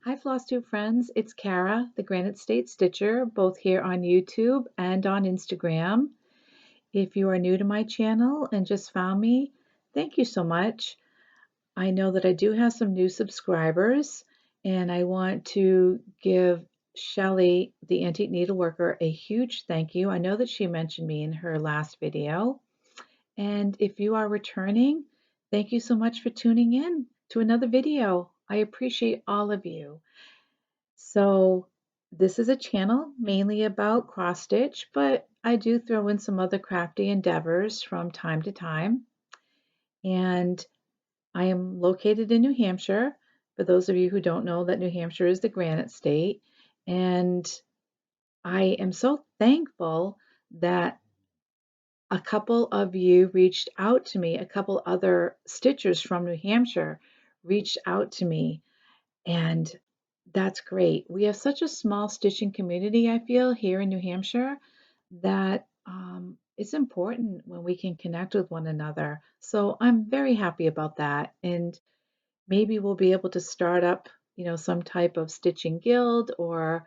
Hi, Floss Tube friends. It's Kara, the Granite State Stitcher, both here on YouTube and on Instagram. If you are new to my channel and just found me, thank you so much. I know that I do have some new subscribers, and I want to give Shellie, the antique needleworker, a huge thank you. I know that she mentioned me in her last video. And if you are returning, thank you so much for tuning in to another video. I appreciate all of you. So this is a channel mainly about cross stitch, but I do throw in some other crafty endeavors from time to time. And I am located in New Hampshire. For those of you who don't know, that New Hampshire is the granite state. And I am so thankful that a couple of you reached out to me, a couple other stitchers from New Hampshire reached out to me, and that's great. We have such a small stitching community, I feel, here in New Hampshire that it's important when we can connect with one another. So I'm very happy about that. And maybe we'll be able to start up, some type of stitching guild or,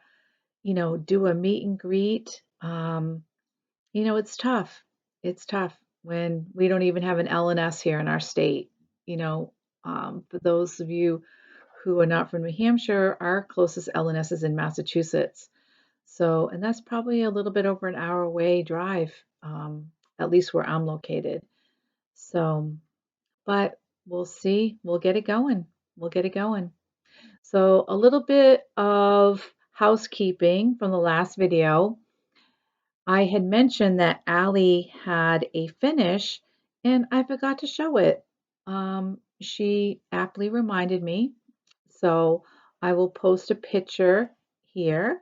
do a meet and greet. It's tough. It's tough when we don't even have an LNS here in our state. For those of you who are not from New Hampshire, our closest LNS is in Massachusetts. So, and that's probably a little bit over an hour away drive, at least where I'm located. So, but we'll see. We'll get it going. We'll get it going. So, a little bit of housekeeping from the last video. I had mentioned that Allie had a finish and I forgot to show it. She aptly reminded me. So I will post a picture here.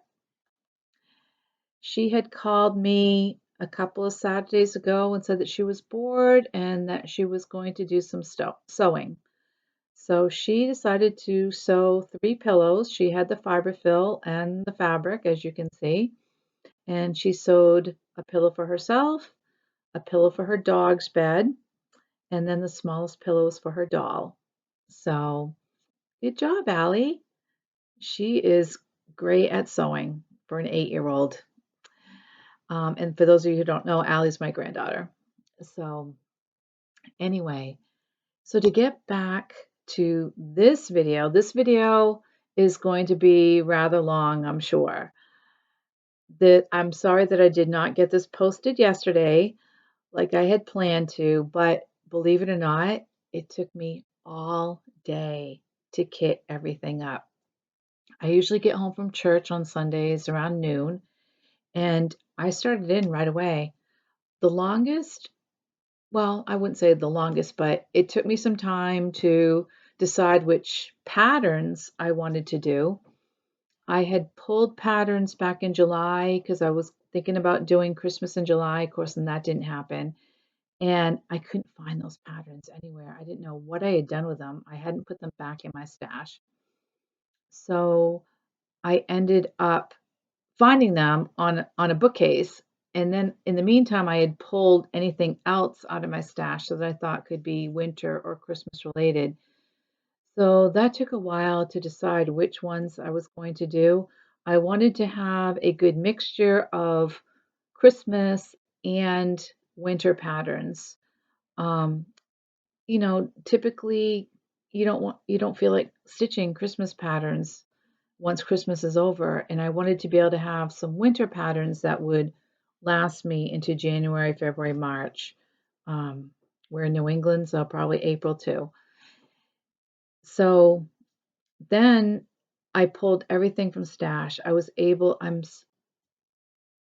She had called me a couple of Saturdays ago and said that she was bored and that she was going to do some sewing. So she decided to sew 3 pillows. She had the fiberfill and the fabric, as you can see. And she sewed a pillow for herself, a pillow for her dog's bed, and then the smallest pillows for her doll. So good job, Allie. She is great at sewing for an 8-year-old. And for those of you who don't know, Allie's my granddaughter. So anyway, so to get back to this video is going to be rather long, I'm sure. I'm sorry that I did not get this posted yesterday like I had planned to, but believe it or not, it took me all day to kit everything up. I usually get home from church on Sundays around noon, and I started in right away. The longest, well, I wouldn't say the longest, but it took me some time to decide which patterns I wanted to do. I had pulled patterns back in July because I was thinking about doing Christmas in July, of course, and that didn't happen. And I couldn't find those patterns anywhere. I didn't know what I had done with them. I hadn't put them back in my stash. So I ended up finding them on a bookcase. And then in the meantime, I had pulled anything else out of my stash that I thought could be winter or Christmas related. So that took a while to decide which ones I was going to do. I wanted to have a good mixture of Christmas and winter patterns. Um, Typically you don't feel like stitching Christmas patterns once Christmas is over, and I wanted to be able to have some winter patterns that would last me into January, February, March. We're in New England, so probably April too. So then I pulled everything from stash.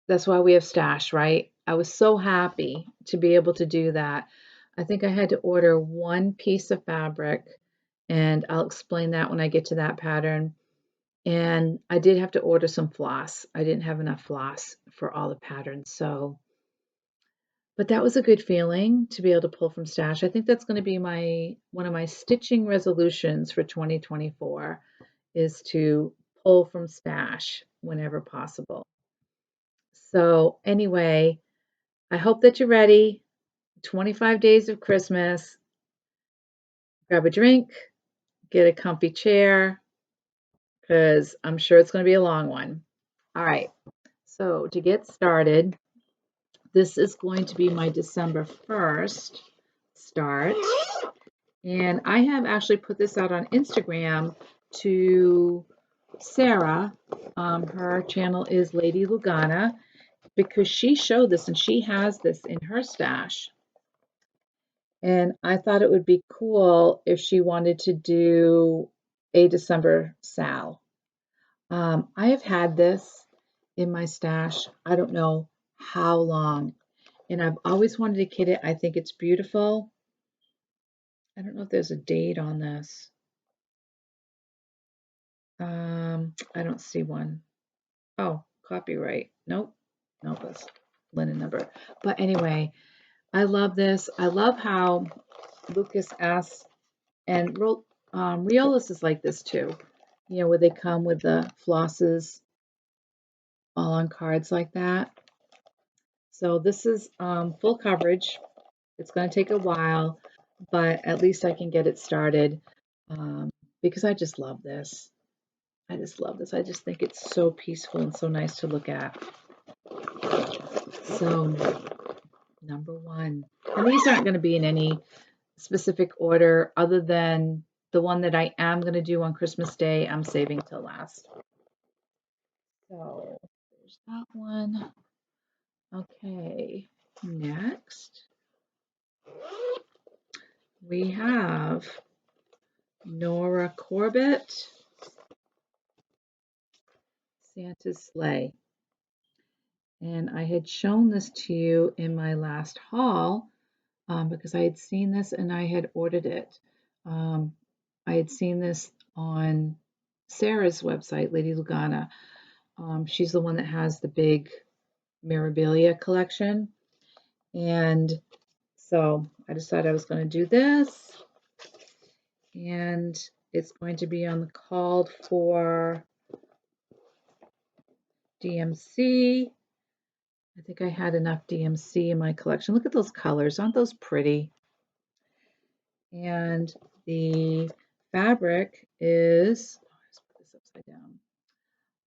That's why we have stash, right? I was so happy to be able to do that. I think I had to order one piece of fabric, and I'll explain that when I get to that pattern. And I did have to order some floss. I didn't have enough floss for all the patterns. But that was a good feeling to be able to pull from stash. I think that's going to be one of my stitching resolutions for 2024 is to pull from stash whenever possible. So anyway, I hope that you're ready. 25 days of Christmas. Grab a drink, get a comfy chair, because I'm sure it's going to be a long one. All right, so to get started, this is going to be my December 1st start. And I have actually put this out on Instagram to Sarah. Her channel is Lady Lugana, because she showed this and she has this in her stash. And I thought it would be cool if she wanted to do a December sal. I have had this in my stash, I don't know how long, and I've always wanted to kit it. I think it's beautiful. I don't know if there's a date on this. I don't see one. Oh, copyright. Nope. Nope, that's linen number. But anyway, I love this. I love how Lucas asks, and Riolas is like this too, you know, where they come with the flosses all on cards like that. So this is full coverage. It's going to take a while, but at least I can get it started because I just love this. I just love this. I just think it's so peaceful and so nice to look at. So number one, and these aren't going to be in any specific order other than the one that I am going to do on Christmas Day, I'm saving till last. So there's that one. Okay, next we have Nora Corbett, Santa's Sleigh. And I had shown this to you in my last haul because I had seen this and I had ordered it. I had seen this on Sarah's website, Lady Lugana. She's the one that has the big memorabilia collection. And so I decided I was going to do this. And it's going to be on the called for DMC. I think I had enough DMC in my collection. Look at those colors. Aren't those pretty? And the fabric is, oh, let's put this upside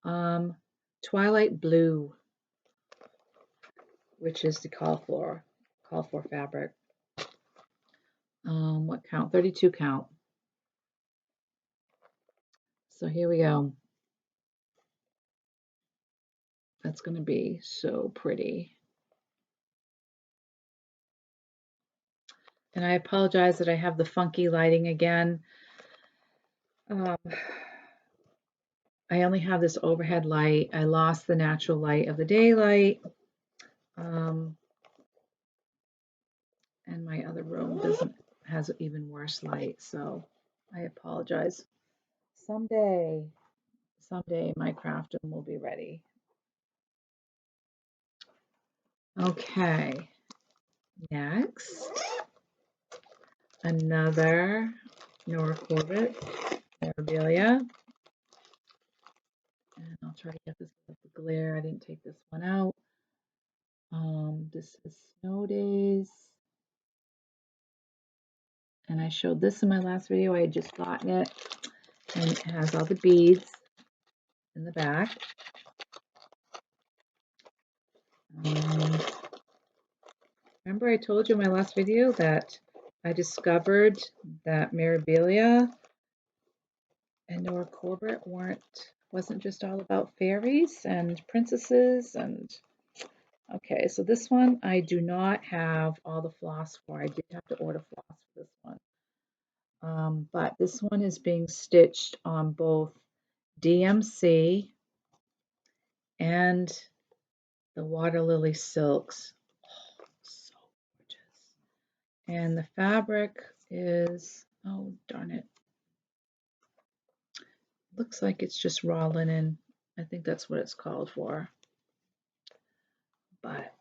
down, Twilight Blue, which is the call for fabric. What count? 32 count. So here we go. That's going to be so pretty. And I apologize that I have the funky lighting again. I only have this overhead light. I lost the natural light of the daylight. And my other room has even worse light, so I apologize. Someday my craft room will be ready. Okay, next, another Nora Corbett memorabilia. And I'll try to get this with the glare. I didn't take this one out. This is Snow Days. And I showed this in my last video. I had just gotten it. And it has all the beads in the back. Remember I told you in my last video that I discovered that Mirabilia and Nora Corbett wasn't just all about fairies and princesses and okay, so this one I do not have all the floss for. I did have to order floss for this one. But this one is being stitched on both DMC and the Water Lily silks. Oh, so gorgeous. And the fabric is, oh darn it, looks like it's just raw linen. I think that's what it's called for. But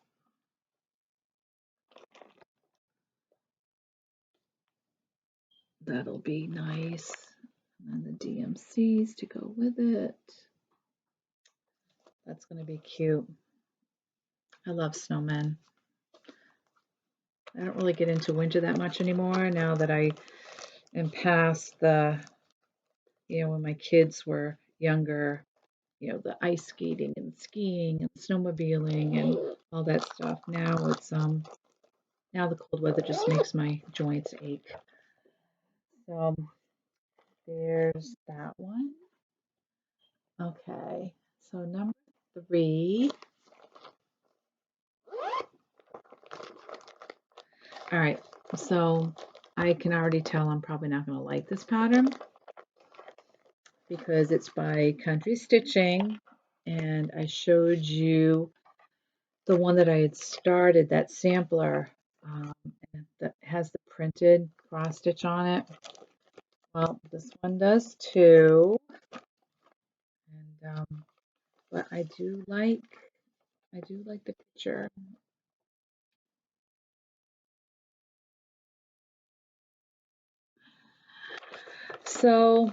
that'll be nice. And the DMCs to go with it. That's going to be cute. I love snowmen. I don't really get into winter that much anymore now that I am past the, you know, when my kids were younger, the ice skating and skiing and snowmobiling and all that stuff. Now now the cold weather just makes my joints ache. So there's that one. Okay, so number 3. All right, so I can already tell I'm probably not going to like this pattern because it's by Country Stitching, and I showed you the one that I had started, that sampler, that has the printed cross stitch on it. Well, this one does too, and but I do like the picture. So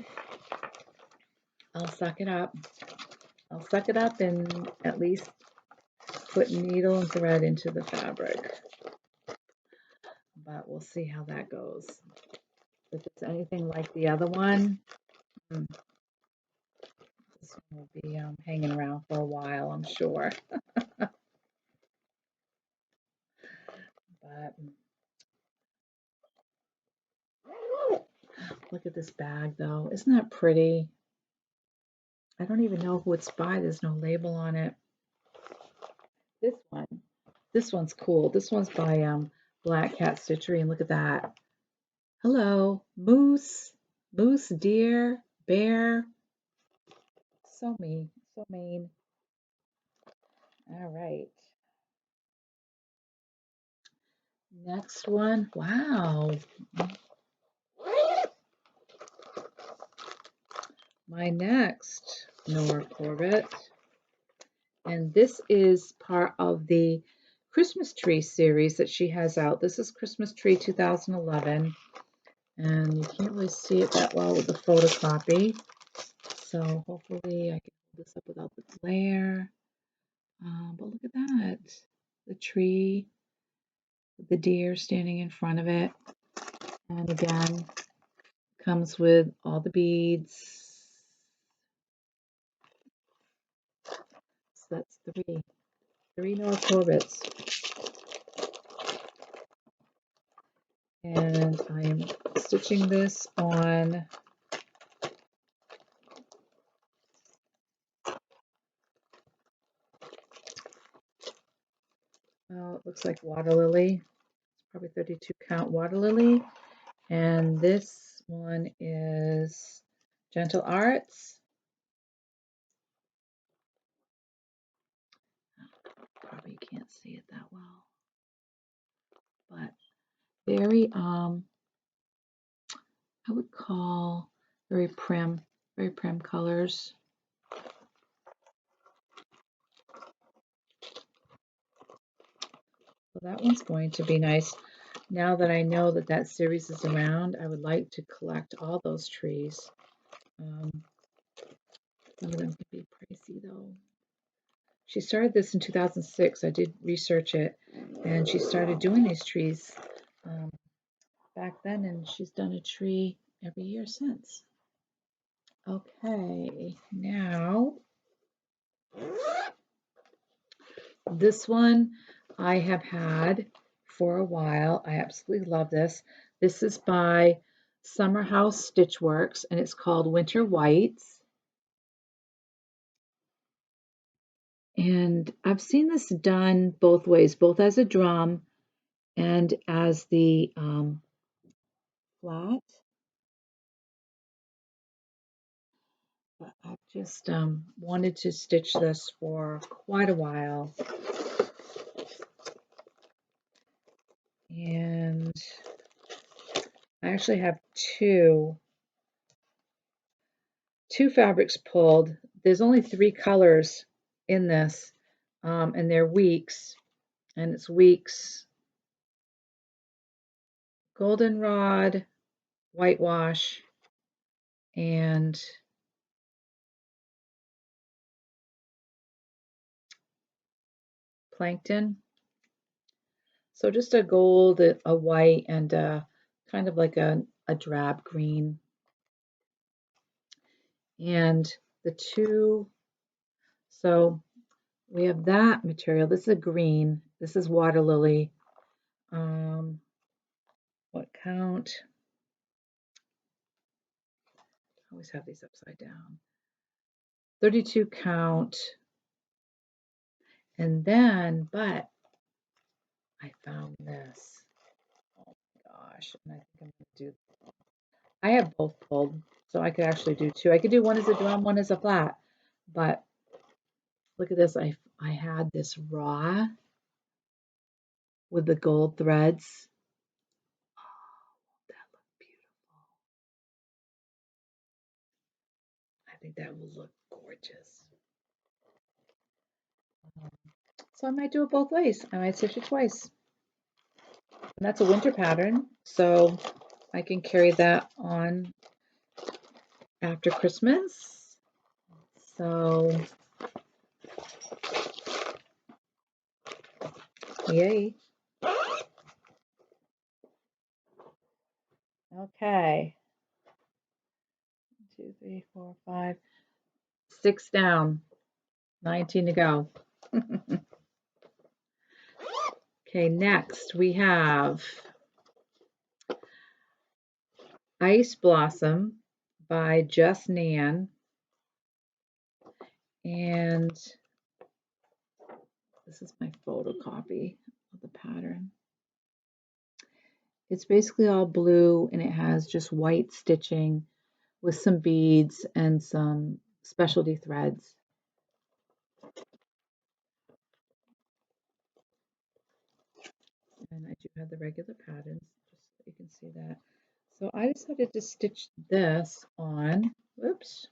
I'll suck it up. I'll suck it up and at least put needle and thread into the fabric. But we'll see how that goes. If it's anything like the other one, this one will be hanging around for a while, I'm sure. But look at this bag, though. Isn't that pretty? I don't even know who it's by. There's no label on it. This one's cool. This one's by Black Cat Stitchery, and look at that. Hello, moose, deer, bear. So mean, so mean. All right. Next one. Wow. My next Nora Corbett. And this is part of the Christmas tree series that she has out. This is Christmas Tree 2011. And you can't really see it that well with the photocopy. So hopefully I can hold this up without the glare. But look at that. The tree with the deer standing in front of it. And again, comes with all the beads. So that's 3 Nora Corbett's. And I am stitching this on it looks like water lily. It's probably 32 count water lily. And this one is Gentle Arts. Probably can't see it that well. But very I would call very prim colors. So that one's going to be nice. Now that I know that that series is around, I would like to collect all those trees. Some of them can be pricey though. She started this in 2006. I did research it, and she started doing these trees back then, and she's done a tree every year since. Okay, now this one I have had for a while. I absolutely love this. This is by Summer House Stitch Works, and it's called Winter Whites. And I've seen this done both ways, both as a drum and as the flat. But I've just wanted to stitch this for quite a while. And I actually have two fabrics pulled. There's only 3 colors in this, and they're weeks. And it's weeks goldenrod, whitewash, and plankton. So just a gold, a white, and kind of like a drab green. And the two. So we have that material. This is a green. This is water lily. What count? I always have these upside down. 32 count. And then, but I found this. Oh my gosh. And I think I'm going to do, I have both pulled, so I could actually do two. I could do one as a drum, one as a flat. But look at this. I had this raw with the gold threads. Oh, won't that look beautiful? I think that will look gorgeous. So I might do it both ways. I might stitch it twice. And that's a winter pattern, so I can carry that on after Christmas. So, yay. Okay. 1, 2, 3, 4, 5, 6 down. 19 to go. Okay, next we have Ice Blossom by Just Nan. And this is my photocopy of the pattern. It's basically all blue and it has just white stitching with some beads and some specialty threads. And I do have the regular patterns, just so you can see that. So I decided to stitch this on. Whoops.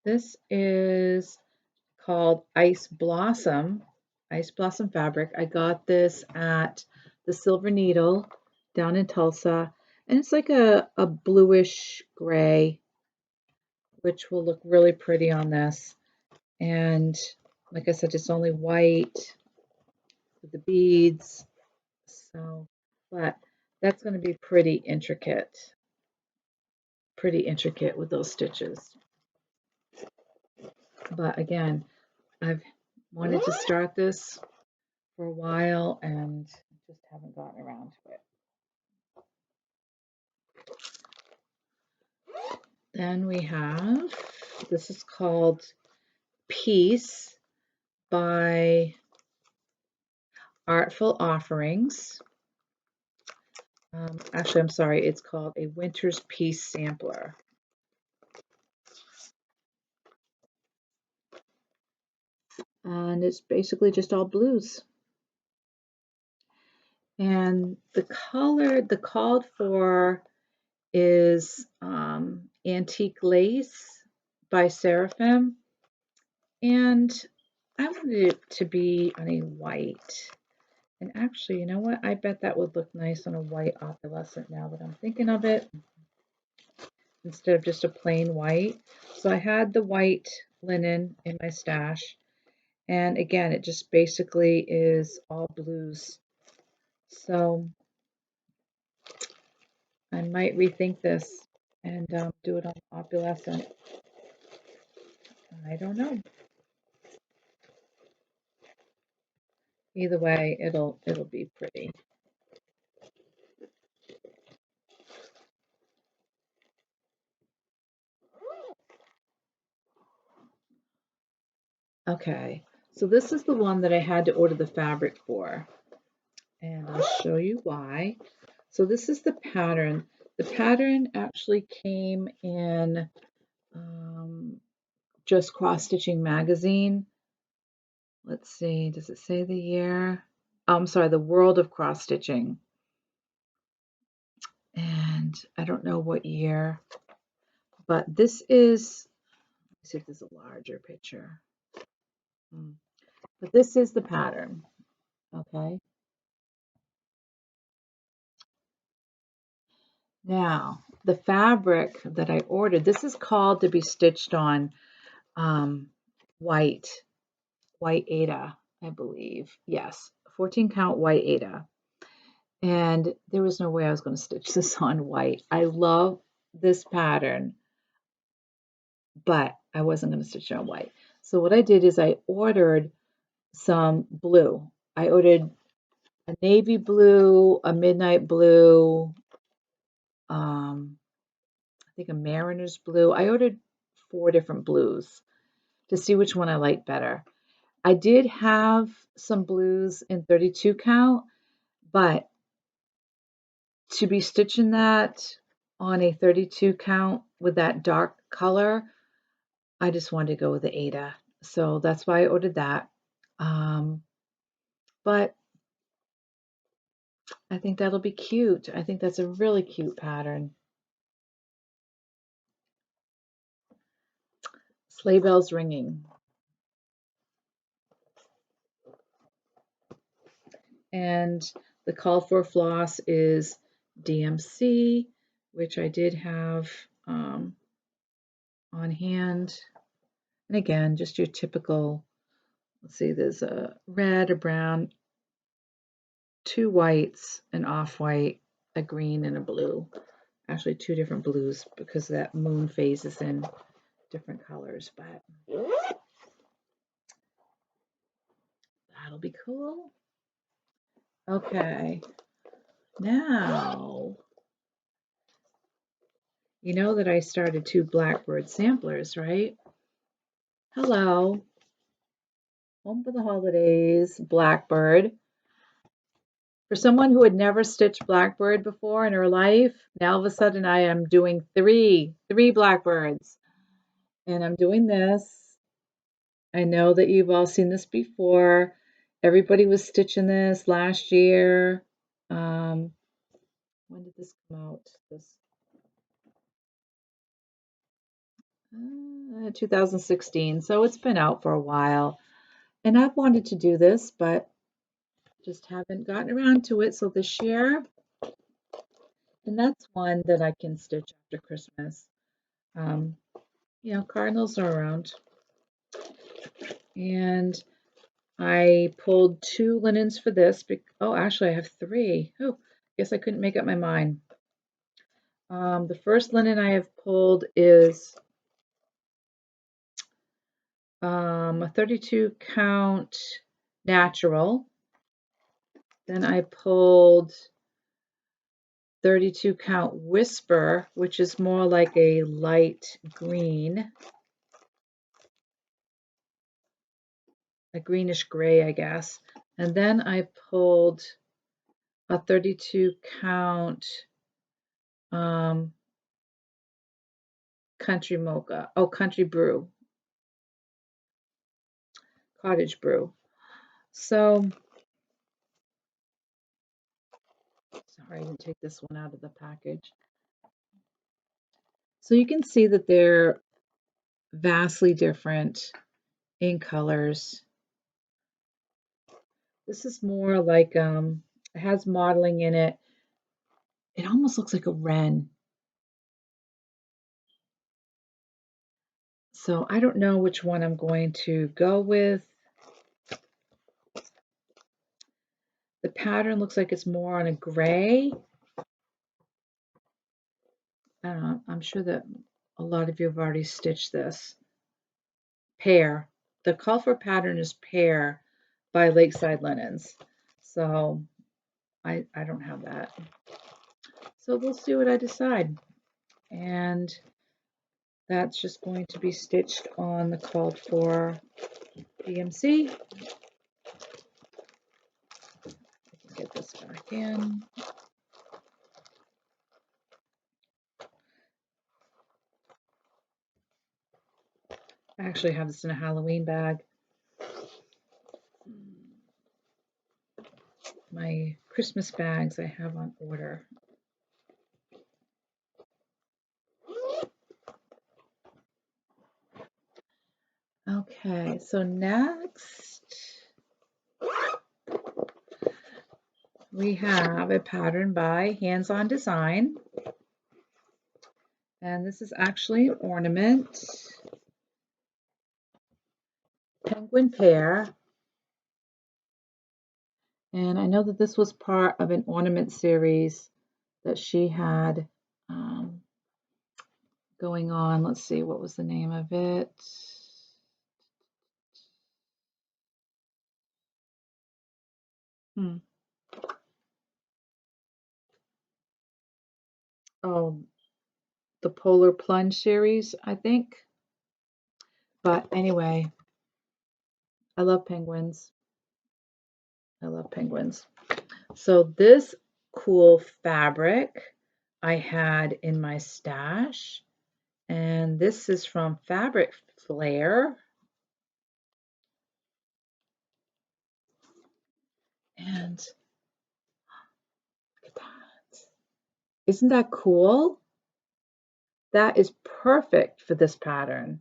This is called Ice Blossom fabric. I got this at the Silver Needle down in Tulsa, and it's like a bluish gray, which will look really pretty on this. And like I said, it's only white with the beads. So, but that's going to be pretty intricate with those stitches. But again, I've wanted to start this for a while and just haven't gotten around to it. Then we have, this is called Peace by Artful Offerings. Actually, I'm sorry, it's called A Winter's Peace Sampler. And it's basically just all blues. And the color, the called for is Antique Lace by Seraphim. And I wanted it to be on a white. And actually, you know what? I bet that would look nice on a white opalescent now that I'm thinking of it, instead of just a plain white. So I had the white linen in my stash. And again, it just basically is all blues. So I might rethink this and do it on opalescent. I don't know. Either way, it'll be pretty. Okay, so this is the one that I had to order the fabric for, and I'll show you why. So this is the pattern. The pattern actually came in Just Cross Stitching magazine. Let's see, does it say the year? Oh, I'm sorry, the World of Cross Stitching. And I don't know what year, but this is, let's see if there's a larger picture. But this is the pattern, okay? Now, the fabric that I ordered, this is called to be stitched on white Aida, I believe. Yes, 14 count white Aida. And there was no way I was going to stitch this on white. I love this pattern, but I wasn't going to stitch it on white. So what I did is I ordered some blue. I ordered a navy blue, a midnight blue, I think a mariner's blue. I ordered 4 different blues to see which one I liked better. I did have some blues in 32 count, but to be stitching that on a 32 count with that dark color, I just wanted to go with the Ada. So that's why I ordered that. But I think that'll be cute. I think that's a really cute pattern. Sleigh bells ringing. And the call for floss is DMC, which I did have on hand. And again, just your typical, let's see, there's a red, a brown, 2 whites, an off-white, a green, and a blue. Actually, 2 different blues because that moon phase is in different colors, but that'll be cool. Okay, now, you know that I started 2 Blackbird samplers, right? Hello, home for the holidays, Blackbird. For someone who had never stitched Blackbird before in her life, now all of a sudden I am doing three Blackbirds. And I'm doing this. I know that you've all seen this before. Everybody was stitching this last year. When did this come out? This 2016. So it's been out for a while. And I've wanted to do this, but just haven't gotten around to it. So this year, and that's one that I can stitch after Christmas. You know, cardinals are around. And I pulled 2 linens for this. Oh, actually, I have 3. Oh, guess I couldn't make up my mind. The first linen I have pulled is a 32 count natural. Then I pulled 32 count whisper, which is more like a light green, a greenish gray, I guess. And then I pulled a 32 count country mocha. Oh, country brew, cottage brew. So, sorry, I didn't take this one out of the package. So you can see that they're vastly different in colors. This is more like, it has modeling in it. It almost looks like a wren. So I don't know which one I'm going to go with. The pattern looks like it's more on a gray. I don't know, I'm sure that a lot of you have already stitched this. Pear. The call for pattern is Pear by Lakeside Linens. So I don't have that. So we'll see what I decide. And that's just going to be stitched on the called for DMC. Get this back in. I actually have this in a Halloween bag. My Christmas bags I have on order. Okay, so next we have a pattern by Hands On Design. And this is actually an ornament. Penguin pear. And I know that this was part of an ornament series that she had going on. Let's see, what was the name of it? Oh, the Polar Plunge series, I think. But anyway, I love penguins. I love penguins. So this cool fabric I had in my stash, and this is from Fabric Flare. And look at that. Isn't that cool? That is perfect for this pattern.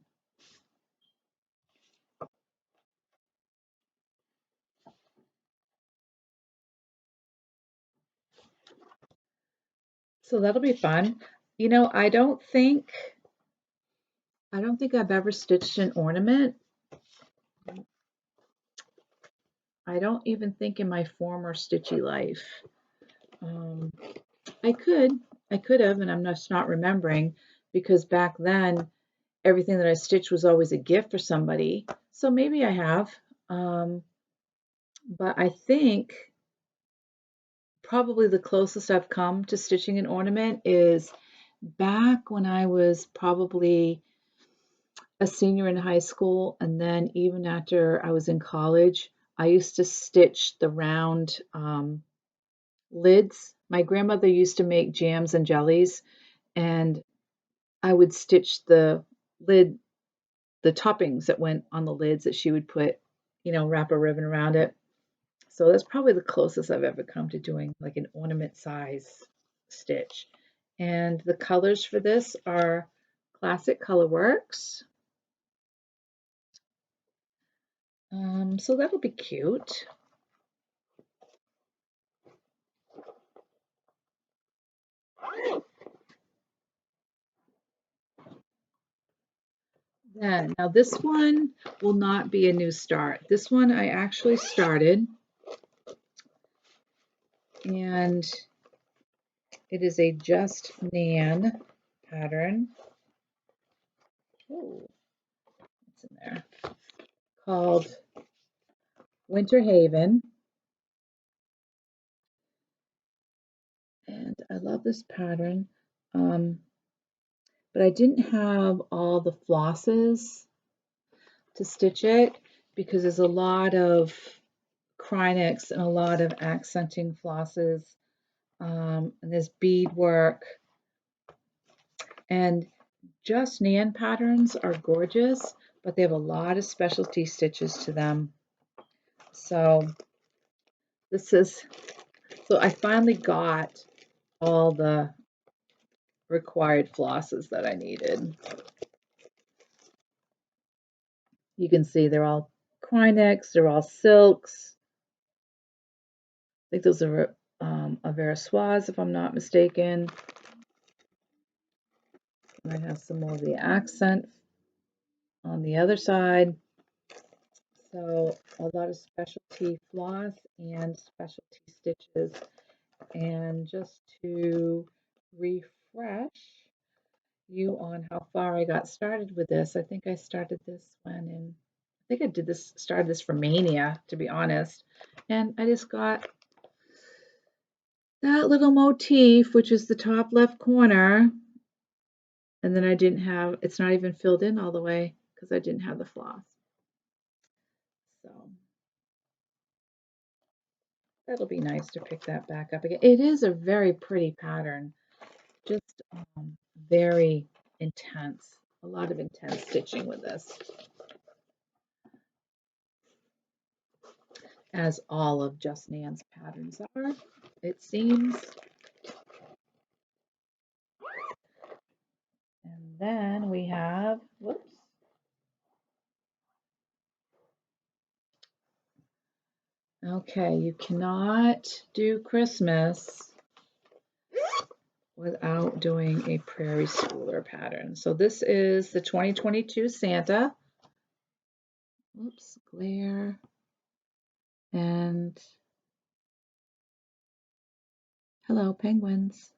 So that'll be fun. You know, I don't think I've ever stitched an ornament. I don't even think in my former stitchy life. Um, I could have, and I'm just not remembering because back then everything that I stitched was always a gift for somebody. So maybe I have. But I think probably the closest I've come to stitching an ornament is back when I was probably a senior in high school, and then even after I was in college, I used to stitch the round lids. My grandmother used to make jams and jellies, and I would stitch the lid, the toppings that went on the lids that she would put, wrap a ribbon around it. So that's probably the closest I've ever come to doing like an ornament size stitch. And the colors for this are Classic Colorworks. So that'll be cute. Then, now this one will not be a new start. This one I actually started, and it is a Just Nan pattern. Oh, what's in there? Called Winter Haven. And I love this pattern. But I didn't have all the flosses to stitch it because there's a lot of Krynex and a lot of accenting flosses. And there's bead work. And Just Nan patterns are gorgeous, but they have a lot of specialty stitches to them. So I finally got all the required flosses that I needed. You can see they're all Krynex, they're all silks. I think those are a Versoise, if I'm not mistaken. I have some more of the accent on the other side. So a lot of specialty floss and specialty stitches. And just to refresh you on how far I got started with this, I think I started this started this for Mania, to be honest. And I just got that little motif, which is the top left corner. And then it's not even filled in all the way because I didn't have the floss. So that'll be nice to pick that back up again. It is a very pretty pattern, just very intense. A lot of intense stitching with this, as all of Just Nan's patterns are, it seems. And then we have, whoops. Okay, you cannot do Christmas without doing a Prairie Schooler pattern. So this is the 2022 Santa. Oops, glare. And hello, penguins.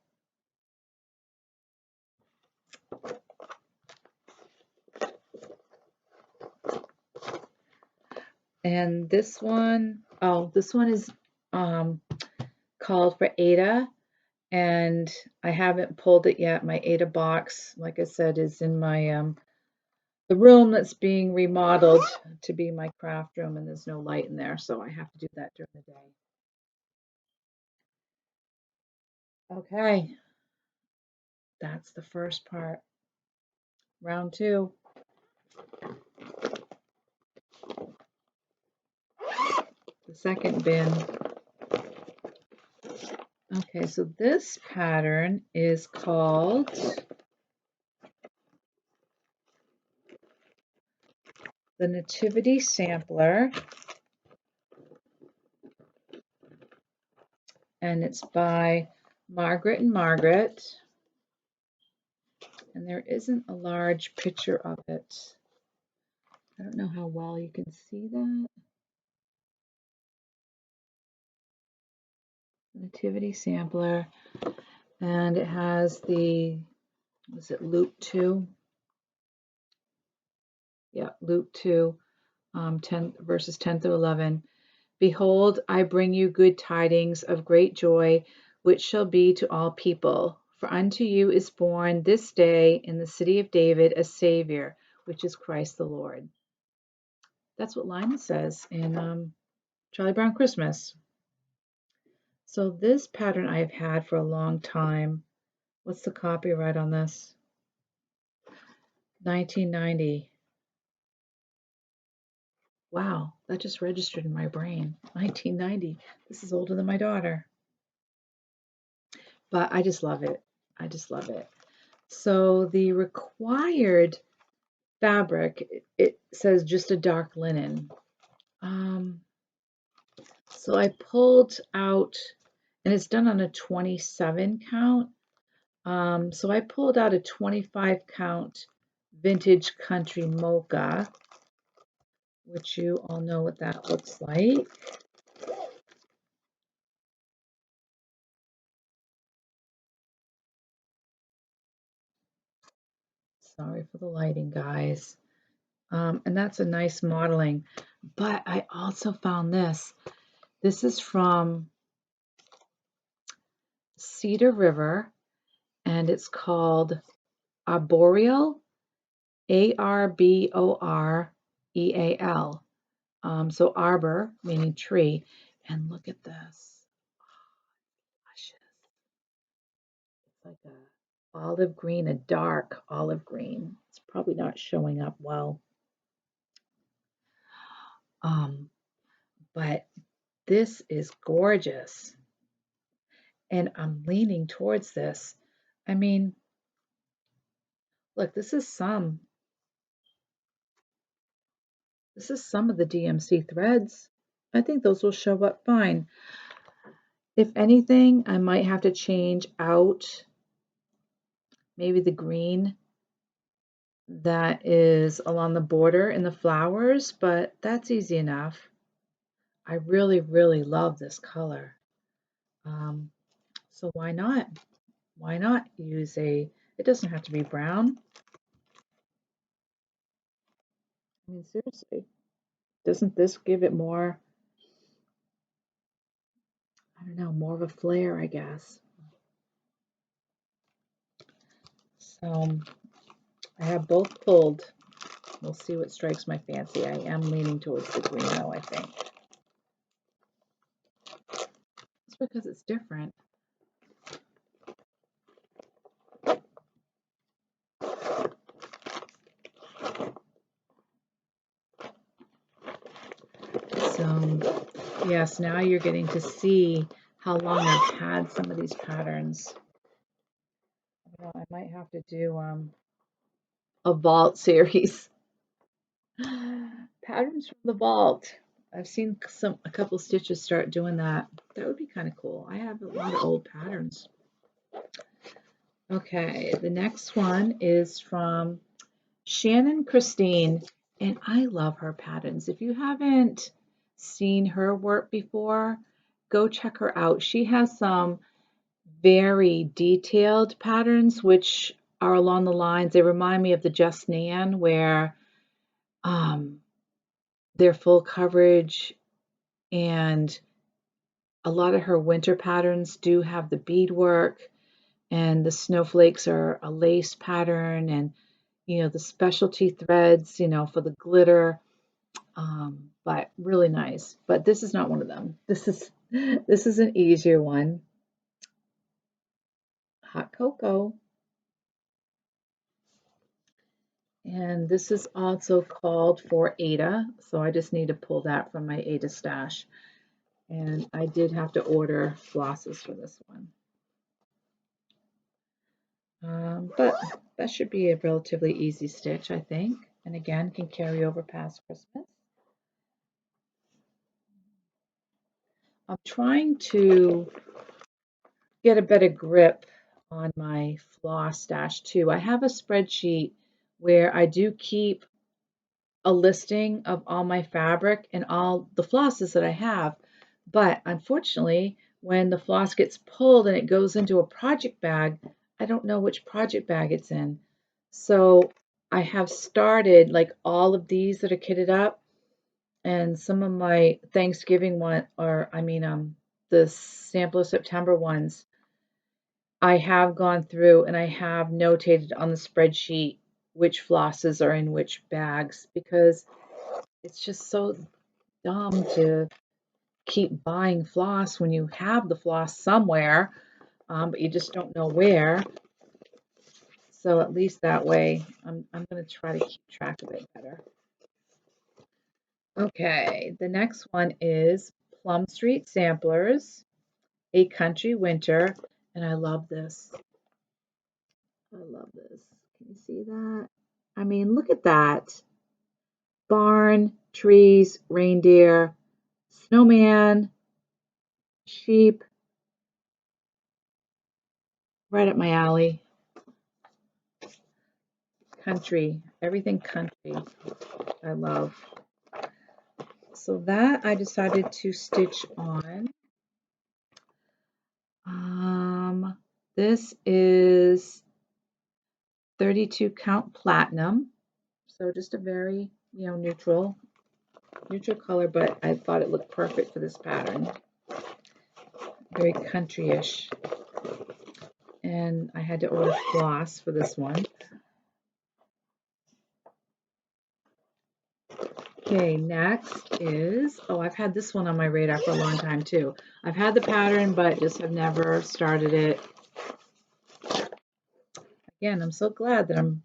And this one, oh, this one is called for Ada, and I haven't pulled it yet. My Ada box, like I said, is in my the room that's being remodeled to be my craft room, and there's no light in there, so I have to do that during the day. Okay, that's the first part. Round two. The second bin. Okay, so this pattern is called the Nativity Sampler, and it's by Margaret and Margaret, and there isn't a large picture of it. I don't know how well you can see that. Nativity Sampler, and it has the, was it loop 2? Yeah, loop 2, 10 verses 10 through 11. Behold, I bring you good tidings of great joy, which shall be to all people. For unto you is born this day in the city of David a Savior, which is Christ the Lord. That's what Linus says in Charlie Brown Christmas. So this pattern I've had for a long time. What's the copyright on this? 1990. Wow, that just registered in my brain. 1990. This is older than my daughter. But I just love it. I just love it. So the required fabric, it says just a dark linen. So I pulled out, and it's done on a 27 count. So I pulled out a 25 count vintage country mocha, which you all know what that looks like. Sorry for the lighting, guys. And that's a nice modeling. But I also found this. This is from Cedar River, and it's called Arboreal, Arboreal. So arbor, meaning tree. And look at this. Luscious. It's like a olive green, a dark olive green. It's probably not showing up well. But this is gorgeous. And I'm leaning towards this. I mean, look, this is some of the DMC threads. I think those will show up fine. If anything, I might have to change out maybe the green that is along the border in the flowers, but that's easy enough. I really, really love this color. So why not? Why not use it doesn't have to be brown. I mean, seriously, doesn't this give it more, I don't know, more of a flair, I guess. So I have both pulled. We'll see what strikes my fancy. I am leaning towards the green though, I think. It's because it's different. So yes, now you're getting to see how long I've had some of these patterns. I don't know, I might have to do a vault series. Patterns from the vault. I've seen a couple stitches start doing that. That would be kind of cool. I have a lot of old patterns. Okay, the next one is from Shannon Christine, and I love her patterns. If you haven't seen her work before, go check her out. She has some very detailed patterns, which are along the lines, they remind me of the Just Nan, where they're full coverage, and a lot of her winter patterns do have the beadwork, and the snowflakes are a lace pattern, and the specialty threads, for the glitter. But really nice. But this is not one of them. This is an easier one. Hot cocoa. And this is also called for Ada, so I just need to pull that from my Ada stash. And I did have to order flosses for this one. But that should be a relatively easy stitch, I think. And again, can carry over past Christmas. I'm trying to get a better grip on my floss stash too. I have a spreadsheet where I do keep a listing of all my fabric and all the flosses that I have. But unfortunately, when the floss gets pulled and it goes into a project bag, I don't know which project bag it's in. So I have started like all of these that are kitted up, and some of my Thanksgiving one, or the sampler September ones, I have gone through and I have notated on the spreadsheet which flosses are in which bags, because it's just so dumb to keep buying floss when you have the floss somewhere, but you just don't know where. So at least that way, I'm going to try to keep track of it better. Okay, the next one is Plum Street Samplers, A Country Winter, and I love this. I love this. Can you see that? I mean, look at that. Barn, trees, reindeer, snowman, sheep, right up my alley. Country, everything country, I love. So that I decided to stitch on. This is 32 count platinum. So just a very, neutral color, but I thought it looked perfect for this pattern. Very country-ish. And I had to order floss for this one. Okay, next is, I've had this one on my radar for a long time too. I've had the pattern, but just have never started it. Again, I'm so glad that I'm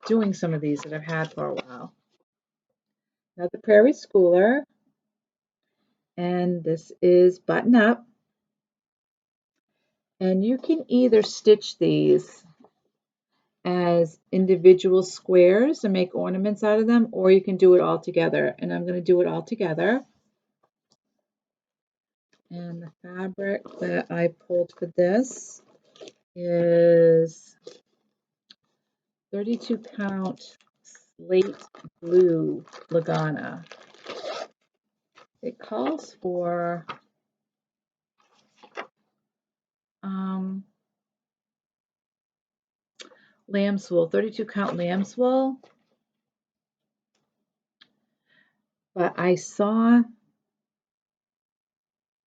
doing some of these that I've had for a while. Now the Prairie Schooler, and this is Button Up. And you can either stitch these as individual squares and make ornaments out of them, or you can do it all together. And I'm going to do it all together. And the fabric that I pulled for this is 32 count slate blue Lugana. It calls for lamb's wool, 32 count lamb's wool. But I saw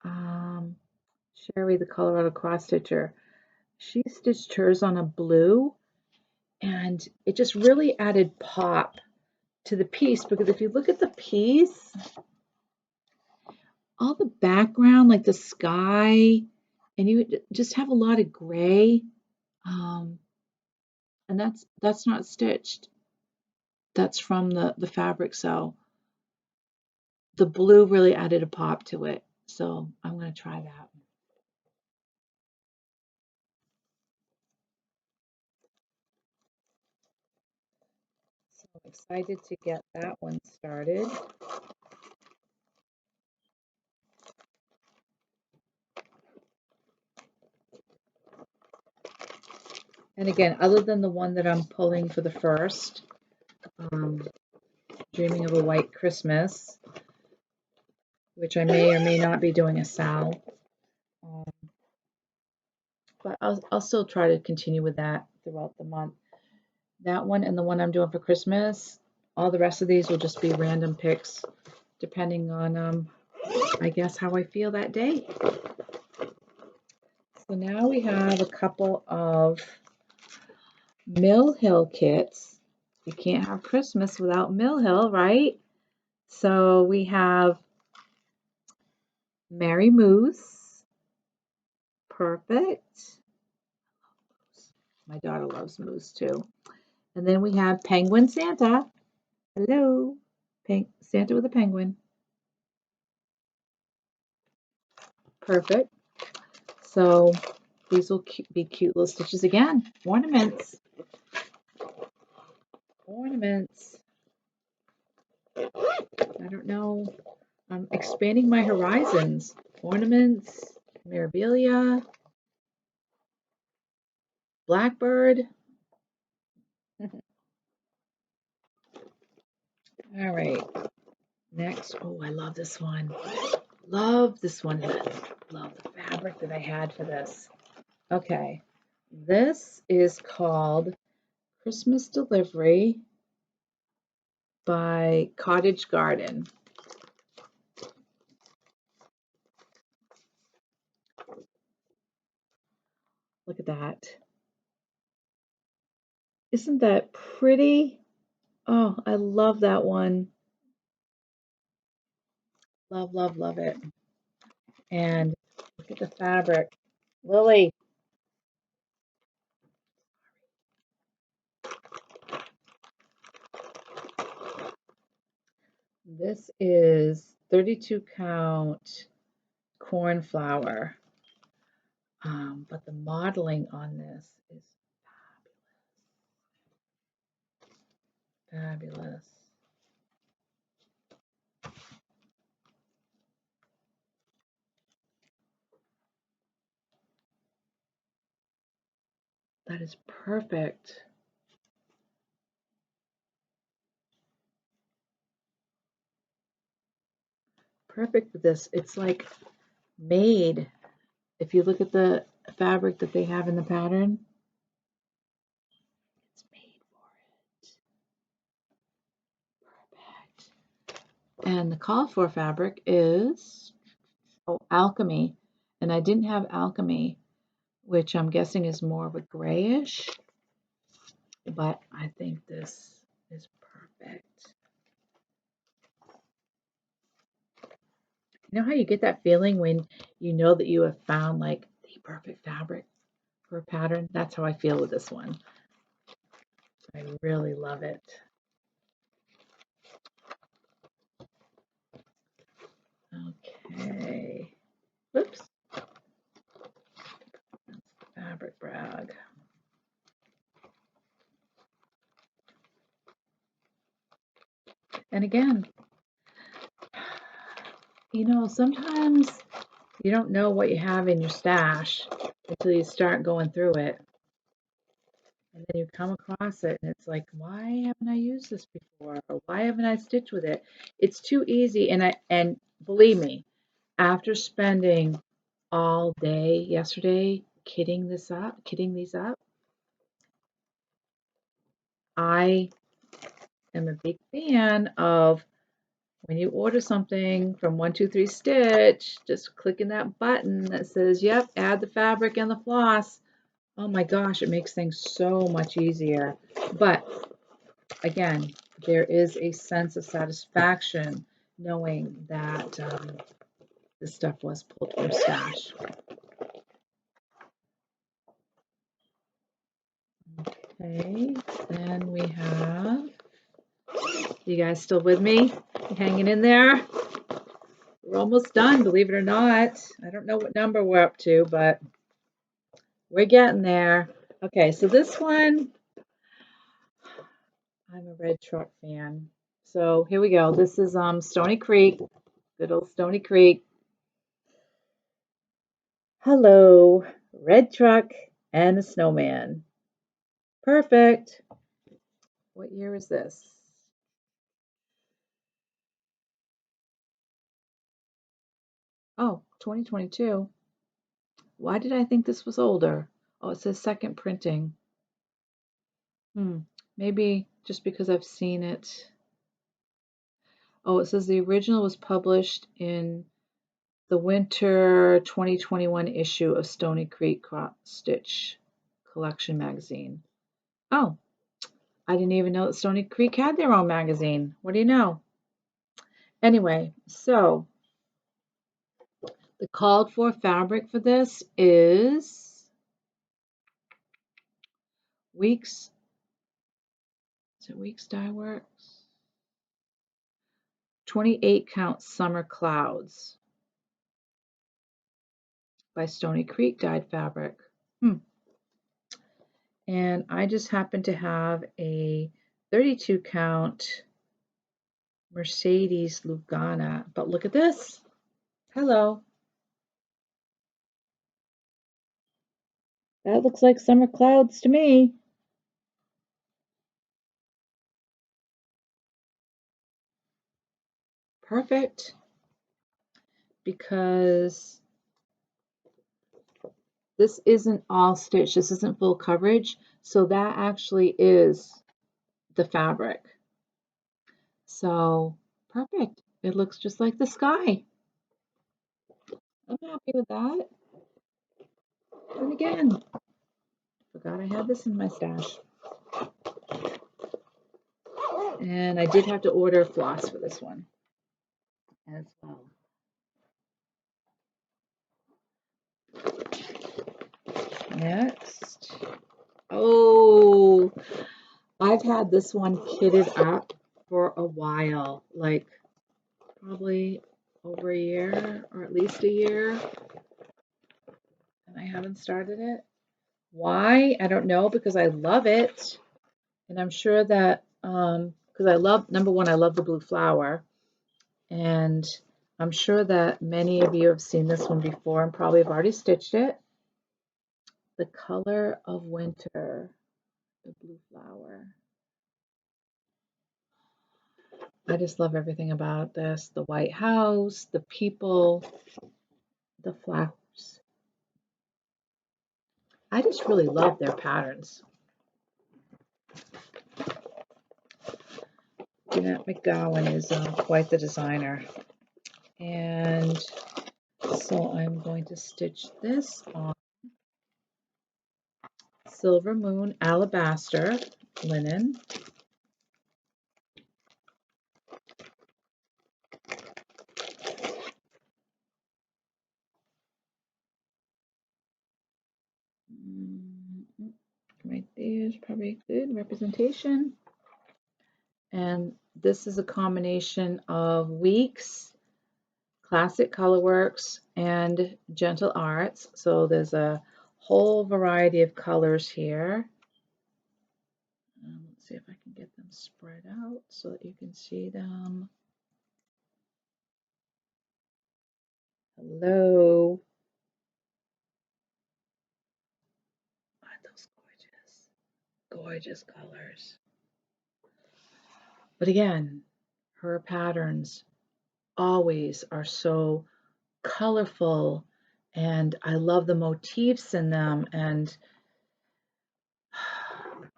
Sheri, the Colorado cross stitcher, she stitched hers on a blue, and it just really added pop to the piece, because if you look at the piece, all the background, like the sky, and you just have a lot of gray, and that's not stitched. That's from the fabric, so the blue really added a pop to it. So I'm going to try that. So I'm excited to get that one started. And again, other than the one that I'm pulling for the first, Dreaming of a White Christmas, which I may or may not be doing a sal. But I'll still try to continue with that throughout the month. That one and the one I'm doing for Christmas, All the rest of these will just be random picks, depending on, I guess, how I feel that day. So now we have a couple of Mill Hill kits. You can't have Christmas without Mill Hill, right? So we have Merry Moose. Perfect. My daughter loves moose too. And then we have Penguin Santa. Hello. Santa with a penguin. Perfect. So these will be cute little stitches again. Ornaments. Ornaments. I don't know. I'm expanding my horizons. Ornaments. Mirabilia. Blackbird. All right. Next. Oh, I love this one. Love this one. Love the fabric that I had for this. Okay. This is called Christmas Delivery by Cottage Garden. Look at that. Isn't that pretty? Oh, I love that one. Love, love, love it. And look at the fabric. Lily. This is 32 count corn flour. But the modeling on this is fabulous. That is perfect. Perfect for this. It's like made. If you look at the fabric that they have in the pattern, it's made for it. Perfect. And the call for fabric is alchemy. And I didn't have alchemy, which I'm guessing is more of a grayish, but I think this is perfect. You know how you get that feeling when you know that you have found like the perfect fabric for a pattern? That's how I feel with this one. I really love it. Okay. Whoops. That's fabric brag. And again, you know, sometimes you don't know what you have in your stash until you start going through it. And then you come across it and it's like, why haven't I used this before? Or why haven't I stitched with it? It's too easy. And believe me, after spending all day yesterday kitting these up, I am a big fan of when you order something from 123 Stitch, just clicking that button that says, yep, add the fabric and the floss. Oh my gosh, it makes things so much easier. But again, there is a sense of satisfaction knowing that this stuff was pulled from stash. Okay, then we have, you guys still with me? You hanging in there? We're almost done, believe it or not. I don't know what number we're up to, but we're getting there. Okay, so this one, I'm a red truck fan. So here we go. This is Stony Creek, good old Stony Creek. Hello, red truck and a snowman. Perfect. What year is this? Oh, 2022. Why did I think this was older? Oh, it says second printing. Maybe just because I've seen it Oh, it says the original was published in the winter 2021 issue of Stony Creek Cross Stitch Collection magazine. Oh, I didn't even know that Stony Creek had their own magazine. What do you know? Anyway, so the called for fabric for this is Weeks. Is it Weeks Dye Works? 28 count Summer Clouds by Stony Creek dyed fabric. And I just happen to have a 32 count Mercedes Lugana. But look at this. Hello. That looks like summer clouds to me. Perfect. Because this isn't all stitch. This isn't full coverage. So that actually is the fabric. So perfect. It looks just like the sky. I'm happy with that. And again, forgot I had this in my stash. And I did have to order floss for this one as well. Next. Oh, I've had this one kitted up for a while, like probably over a year or at least a year, and I haven't started it. Why? I don't know, because I love it. And I'm sure that, because I love, number one, I love the blue flower. And I'm sure that many of you have seen this one before and probably have already stitched it. The Color of Winter, the blue flower. I just love everything about this. The White House, the people, the flowers. I just really love their patterns. Jeanette McGowan is quite the designer. And so I'm going to stitch this on Silver Moon Alabaster linen. Right there is probably a good representation. And this is a combination of Weeks, Classic Colorworks, and Gentle Arts. So there's a whole variety of colors here. Let's see if I can get them spread out so that you can see them. Hello. Aren't those gorgeous? Gorgeous colors. But again, her patterns always are so colorful, and I love the motifs in them, and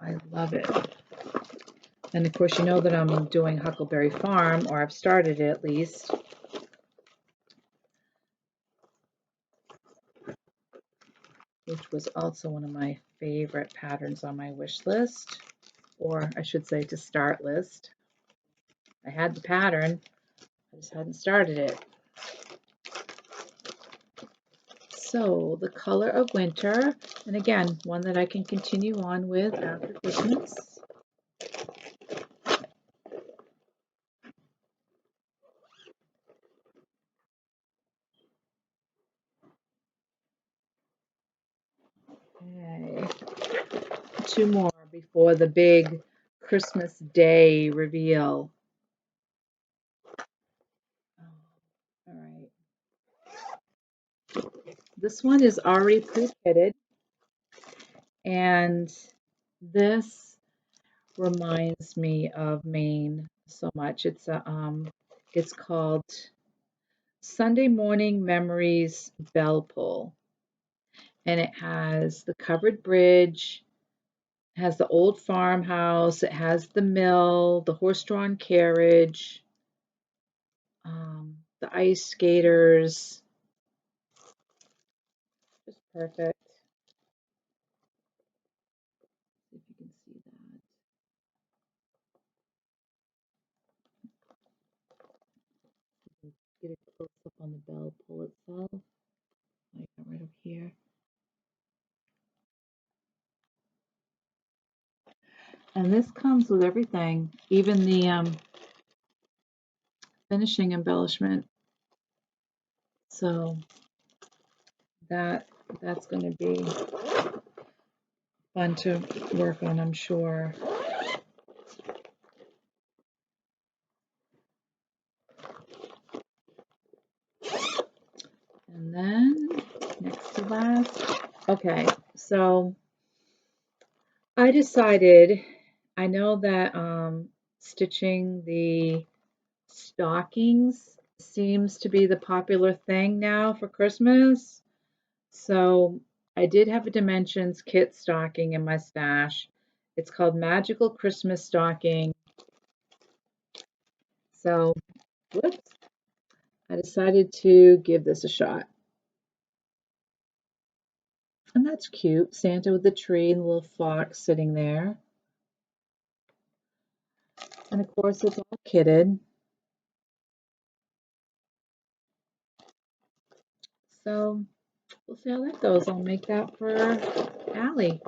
I love it. And of course, you know that I'm doing Huckleberry Farm, or I've started it at least. Which was also one of my favorite patterns on my wish list, or I should say to start list. I had the pattern, I just hadn't started it. So the Color of Winter, and again, one that I can continue on with after Christmas. Okay, 2 more before the big Christmas Day reveal. All right. This one is already pre-kitted, and this reminds me of Maine so much. It's called Sunday Morning Memories Bell Pull, and it has the covered bridge, it has the old farmhouse, it has the mill, the horse-drawn carriage, the ice skaters. Just perfect. See if you can see that. Get a close up on the bell pull itself. Like right up here. And this comes with everything, even the finishing embellishment. So that's going to be fun to work on, I'm sure. And then next to last, okay, so I decided, I know that stitching the stockings seems to be the popular thing now for Christmas. So I did have a Dimensions kit stocking in my stash. It's called Magical Christmas Stocking. So, whoops, I decided to give this a shot. And that's cute. Santa with the tree and the little fox sitting there. And of course, it's all kitted. So we'll see how that goes. I'll make that for Allie.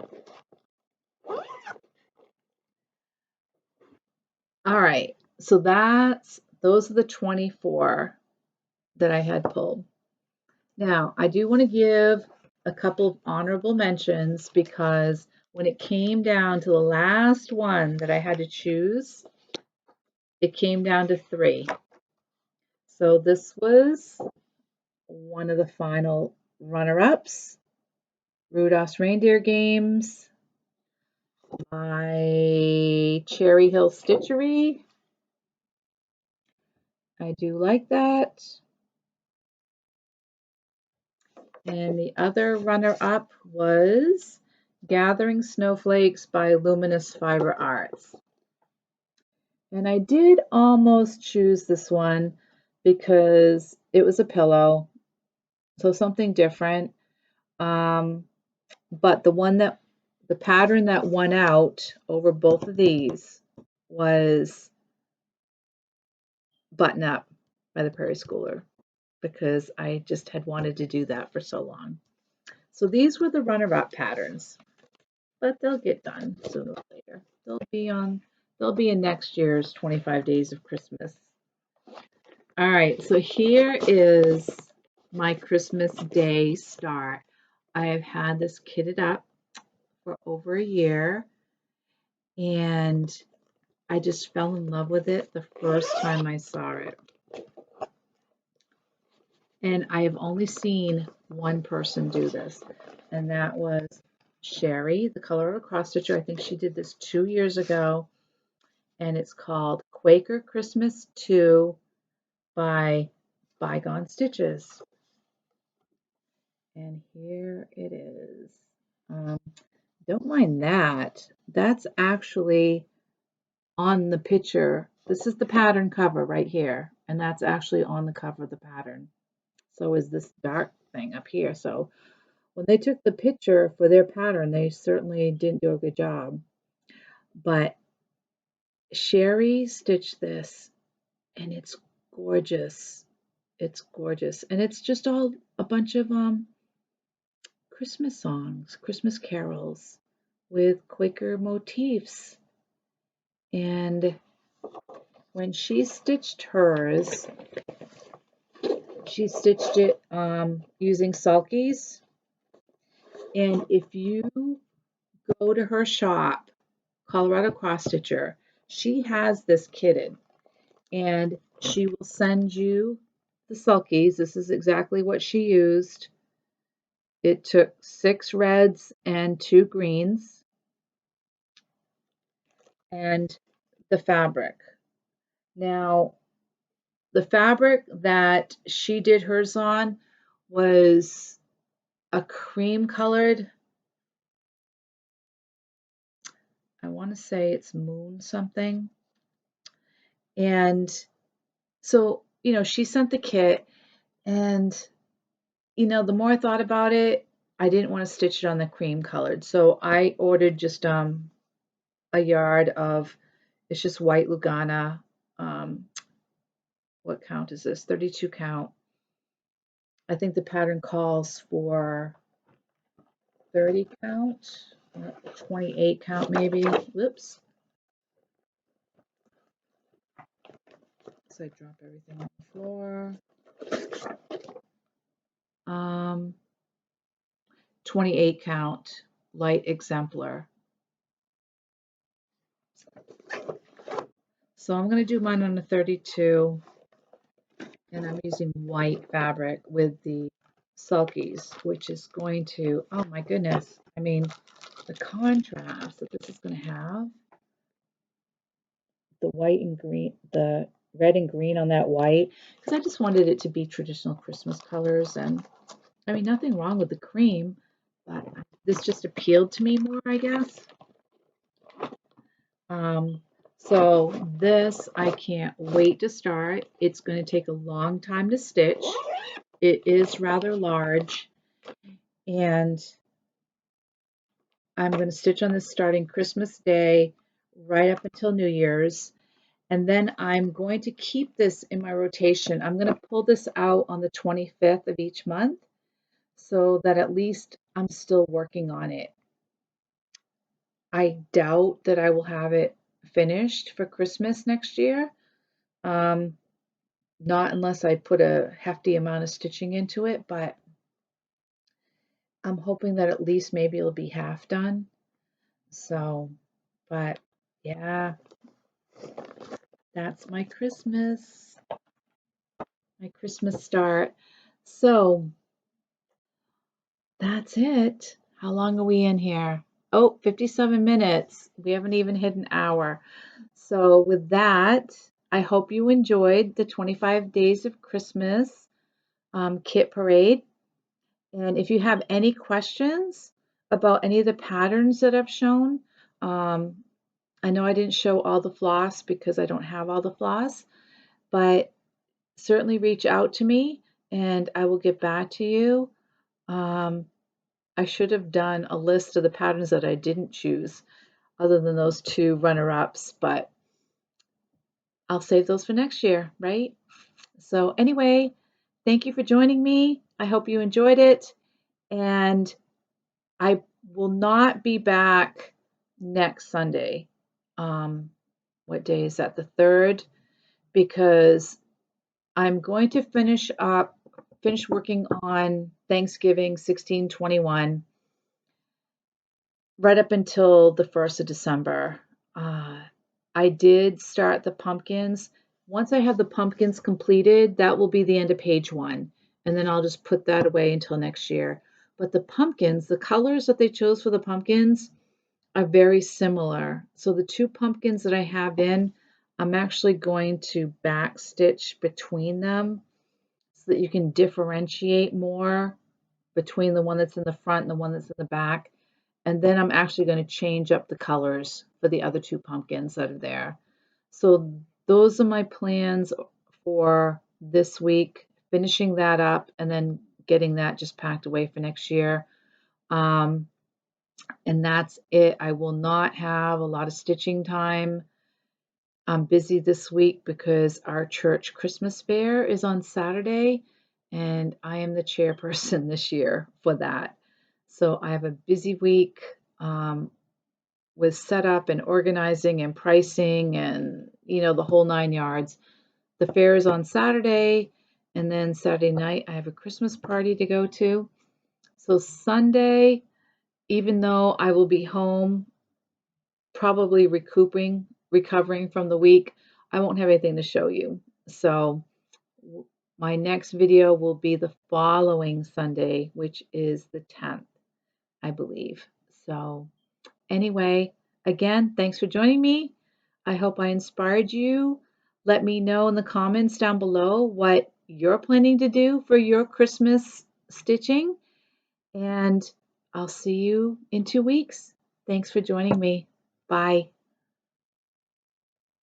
All right. So those are the 24 that I had pulled. Now, I do want to give a couple of honorable mentions because when it came down to the last one that I had to choose, it came down to 3. So this was one of the final runner-ups. Rudolph's Reindeer Games by Cherry Hill Stitchery. I do like that. And the other runner-up was Gathering Snowflakes by Luminous Fiber Arts. And I did almost choose this one because it was a pillow, so something different. But the pattern that won out over both of these was Button Up by the Prairie Schooler because I just had wanted to do that for so long. So these were the runner-up patterns, but they'll get done sooner or later. They'll be in next year's 25 Days of Christmas. All right, so here is my Christmas Day start. I have had this kitted up for over a year, and I just fell in love with it the first time I saw it. And I have only seen one person do this, and that was Sheri, the Colorago cross stitcher. I think she did this 2 years ago, and it's called Quaker Christmas 2 by Bygone Stitches. And here it is. Don't mind that. That's actually on the picture. This is the pattern cover right here, and that's actually on the cover of the pattern. So is this dark thing up here. So when they took the picture for their pattern, they certainly didn't do a good job. But Sheri stitched this, and it's gorgeous. It's gorgeous. And it's just all a bunch of Christmas songs, Christmas carols with Quaker motifs. And when she stitched hers, she stitched it using sulkies. And if you go to her shop, Colorado Cross Stitcher, she has this kitted. And she will send you the sulkies. This is exactly what she used. It took 6 reds and 2 greens and the fabric. Now, the fabric that she did hers on was a cream colored, I want to say it's moon something. And so, she sent the kit, and, the more I thought about it, I didn't want to stitch it on the cream colored. So I ordered just a yard of, it's just white Lugana. What count is this? 32 count. I think the pattern calls for 30 count, 28 count maybe. Whoops. So I drop everything on the floor. 28 count, light exemplar. So I'm going to do mine on a 32, and I'm using white fabric with the sulkies, which is going to, oh my goodness, I mean, the contrast that this is going to have, the white and green, the red and green on that white, because I just wanted it to be traditional Christmas colors. And I mean, nothing wrong with the cream, but this just appealed to me more, I guess. So this, I can't wait to start. It's going to take a long time to stitch. It is rather large, and I'm going to stitch on this starting Christmas Day right up until New Year's. And then I'm going to keep this in my rotation. I'm going to pull this out on the 25th of each month so that at least I'm still working on it. I doubt that I will have it finished for Christmas next year. Not unless I put a hefty amount of stitching into it, but I'm hoping that at least maybe it'll be half done. So, but yeah, that's my Christmas start. So that's it. How long are we in here? Oh, 57 minutes. We haven't even hit an hour. So with that, I hope you enjoyed the 25 Days of Christmas kit parade. And if you have any questions about any of the patterns that I've shown, I know I didn't show all the floss because I don't have all the floss, but certainly reach out to me and I will get back to you. I should have done a list of the patterns that I didn't choose other than those two runner-ups, but I'll save those for next year, right? So anyway, thank you for joining me. I hope you enjoyed it, and I will not be back next Sunday. What day is that? The 3rd, because I'm going to finish working on Thanksgiving 1621 right up until the 1st of December. I did start the pumpkins. Once I have the pumpkins completed, that will be the end of page 1. And then I'll just put that away until next year. But the pumpkins, the colors that they chose for the pumpkins are very similar. So the 2 pumpkins that I have in, I'm actually going to back stitch between them so that you can differentiate more between the one that's in the front and the one that's in the back. And then I'm actually going to change up the colors for the other 2 pumpkins that are there. So those are my plans for this week, finishing that up and then getting that just packed away for next year. And that's it. I will not have a lot of stitching time. I'm busy this week because our church Christmas fair is on Saturday, and I am the chairperson this year for that. So I have a busy week with setup and organizing and pricing and, the whole 9 yards. The fair is on Saturday, and then Saturday night I have a Christmas party to go to. So Sunday, even though I will be home, probably recovering from the week, I won't have anything to show you. So my next video will be the following Sunday, which is the 10th, I believe. So anyway, again, thanks for joining me. I hope I inspired you. Let me know in the comments down below what you're planning to do for your Christmas stitching, and I'll see you in 2 weeks. Thanks for joining me. Bye.